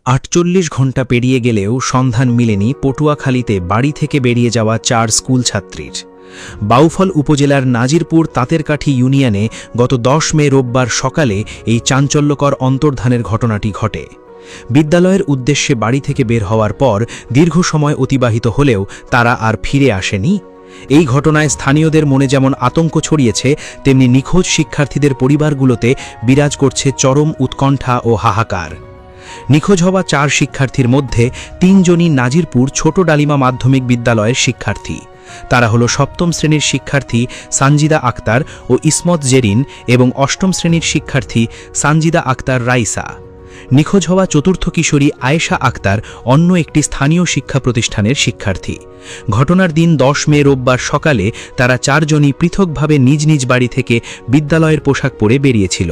৪৮ ঘণ্টা পেরিয়ে গেলেও সন্ধান মিলেনি পটুয়াখালীতে বাড়ি থেকে বেরিয়ে যাওয়া ৪ স্কুল ছাত্রীর। বাউফল উপজেলার নাজিরপুর তাঁতেরকাঠি ইউনিয়নে গত ১০ মে রোববার সকালে এই চাঞ্চল্যকর অন্তর্ধানের ঘটনাটি ঘটে। বিদ্যালয়ের উদ্দেশ্যে বাড়ি থেকে বের হওয়ার পর দীর্ঘ সময় অতিবাহিত হলেও তারা আর ফিরে আসেনি। এই ঘটনায় স্থানীয়দের মনে যেমন আতঙ্ক ছড়িয়েছে, তেমনি নিখোঁজ শিক্ষার্থীদের পরিবারগুলোতে বিরাজ করছে চরম উৎকণ্ঠা ও হাহাকার। নিখোঁজ হওয়া ৪ শিক্ষার্থীর মধ্যে ৩ জনই নাজিরপুর ছোট ডালিমা মাধ্যমিক বিদ্যালয়ের শিক্ষার্থী। তারা হলো ৭ম শ্রেণীর শিক্ষার্থী সানজিদা আক্তার ও ইসমত জেরিন এবং ৮ম শ্রেণীর শিক্ষার্থী সানজিদা আক্তার রাইসা। নিখোঁজ হওয়া ৪র্থ কিশোরী আয়েশা আক্তার অন্য একটি স্থানীয় শিক্ষা প্রতিষ্ঠানের শিক্ষার্থী। ঘটনার দিন ১০ মে রোববার সকালে তারা ৪ জনই পৃথকভাবে নিজ নিজ বাড়ি থেকে বিদ্যালয়ের পোশাক পরে বেরিয়েছিল,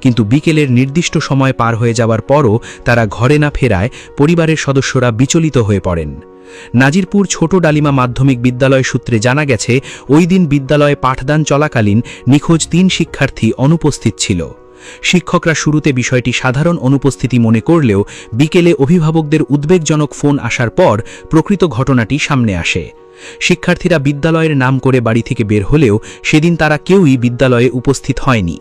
কিন্তু বিকেলের নির্দিষ্ট সময় পার হয়ে যাওয়ার পরও তারা ঘরে না ফেরায় পরিবারের সদস্যরা বিচলিত হয়ে পড়েন। নাজিরপুর ছোট ডালিমা মাধ্যমিক বিদ্যালয় সূত্রে জানা গেছে, ওই দিন বিদ্যালয়ে পাঠদান চলাকালীন নিখোঁজ ৩ শিক্ষার্থী অনুপস্থিত ছিল। শিক্ষকরা শুরুতে বিষয়টি সাধারণ অনুপস্থিতি মনে করলেও বিকেলে অভিভাবকদের উদ্বেগজনক ফোন আসার পর প্রকৃত ঘটনাটি সামনে আসে। শিক্ষার্থীরা বিদ্যালয়ের নাম করে বাড়ি থেকে বের হলেও সেদিন তারা কেউই বিদ্যালয়ে উপস্থিত হয়নি।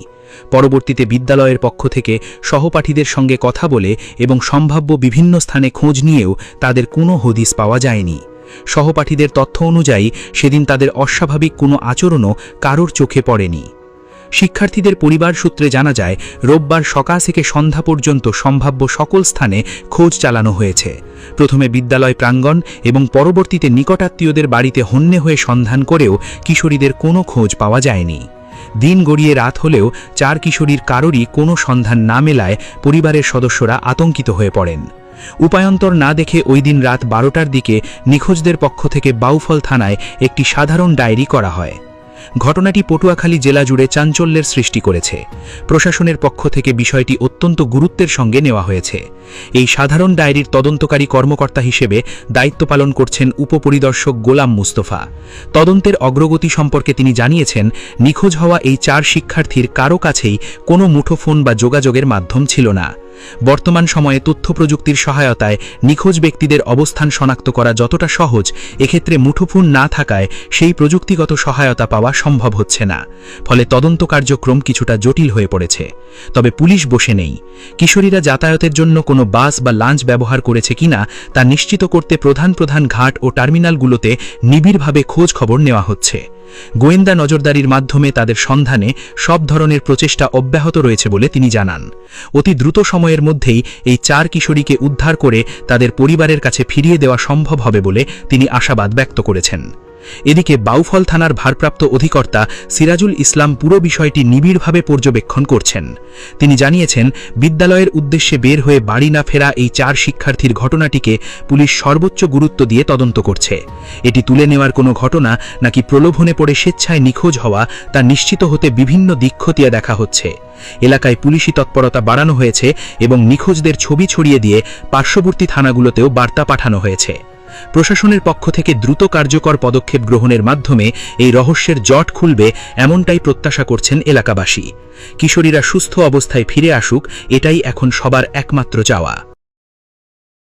পরবর্তীতে বিদ্যালয়ের পক্ষ থেকে সহপাঠীদের সঙ্গে কথা বলে এবং সম্ভাব্য বিভিন্ন স্থানে খোঁজ নিয়েও তাদের কোনো হদিস পাওয়া যায়নি। সহপাঠীদের তথ্য অনুযায়ী সেদিন তাদের অস্বাভাবিক কোনো আচরণও কারোর চোখে পড়েনি। শিক্ষার্থীদের পরিবার সূত্রে জানা যায়, রোববার সকাল থেকে সন্ধ্যা পর্যন্ত সম্ভাব্য সকল স্থানে খোঁজ চালানো হয়েছে। প্রথমে বিদ্যালয় প্রাঙ্গণ এবং পরবর্তীতে নিকটাত্মীয়দের বাড়িতে হন্যে হয়ে সন্ধান করেও কিশোরীদের কোনো খোঁজ পাওয়া যায়নি। দিন গড়িয়ে রাত হলেও ৪ কিশোরীর কারোরই কোনো সন্ধান না মেলায় পরিবারের সদস্যরা আতঙ্কিত হয়ে পড়েন। উপায়ন্তর না দেখে ওই দিন রাত ১২টার দিকে নিখোঁজদের পক্ষ থেকে বাউফল থানায় একটি সাধারণ ডায়েরি করা হয়। ঘটনাটি পটুয়াখালী জেলা জুড়ে চাঞ্চল্যের সৃষ্টি করেছে। প্রশাসনের পক্ষ থেকে বিষয়টি অত্যন্ত গুরুত্বের সঙ্গে নেওয়া হয়েছে। এই সাধারণ ডায়েরির তদন্তকারী কর্মকর্তা হিসেবে দায়িত্ব পালন করছেন উপপরিদর্শক গোলাম মুস্তফা। তদন্তের অগ্রগতি সম্পর্কে তিনি জানিয়েছেন, নিখোঁজ হওয়া এই ৪ শিক্ষার্থীর কারো কাছেই কোনো মুঠোফোন বা যোগাযোগের মাধ্যম ছিল না। বর্তমান সময়ে তথ্য প্রযুক্তির সহায়তায় নিখোঁজ ব্যক্তিদের অবস্থান শনাক্ত করা যতটা সহজ, এক্ষেত্রে মুঠোফোন না থাকায় সেই প্রযুক্তিগত সহায়তা পাওয়া সম্ভব হচ্ছে না। ফলে তদন্ত কার্যক্রম কিছুটা জটিল হয়ে পড়েছে। তবে পুলিশ বসে নেই। কিশোরীরা যাতায়াতের জন্য কোনো বাস বা লাঞ্চ ব্যবহার করেছে কিনা তা নিশ্চিত করতে প্রধান প্রধান ঘাট ও টার্মিনালগুলোতে নিবিড়ভাবে খোঁজ খবর নেওয়া হচ্ছে। গোয়েন্দা নজরদারির মাধ্যমে তাদের সন্ধানে সব ধরনের প্রচেষ্টা অব্যাহত রয়েছে বলে তিনি জানান। অতি দ্রুত সময়ের মধ্যেই এই ৪ কিশোরীকে উদ্ধার করে তাদের পরিবারের কাছে ফিরিয়ে দেওয়া সম্ভব হবে বলে তিনি আশাবাদ ব্যক্ত করেছেন। এদিকে বাউফল থানার ভারপ্রাপ্ত অধিকর্তা সিরাজুল ইসলাম পুরো বিষয়টি নিবিড়ভাবে পর্যবেক্ষণ করছেন। তিনি জানিয়েছেন, বিদ্যালয়ের উদ্দেশ্যে বের হয়ে বাড়ি না ফেরা এই ৪ শিক্ষার্থীর ঘটনাটিকে পুলিশ সর্বোচ্চ গুরুত্ব দিয়ে তদন্ত করছে। এটি তুলে নেওয়ার কোনো ঘটনা নাকি প্রলোভনে পড়ে স্বেচ্ছায় নিখোঁজ হওয়া তা নিশ্চিত হতে বিভিন্ন দিক খতিয়ে দেখা হচ্ছে। এলাকায় পুলিশি তৎপরতা বাড়ানো হয়েছে এবং নিখোঁজদের ছবি ছড়িয়ে দিয়ে পার্শ্ববর্তী থানাগুলোতেও বার্তা পাঠানো হয়েছে। প্রশাসনের পক্ষ থেকে দ্রুত কার্যকর পদক্ষেপ গ্রহণের মাধ্যমে এই রহস্যের জট খুলবে এমনটাই প্রত্যাশা করছেন এলাকাবাসী। কিশোরীরা সুস্থ অবস্থায় ফিরে আসুক, এটাই এখন সবার একমাত্র চাওয়া।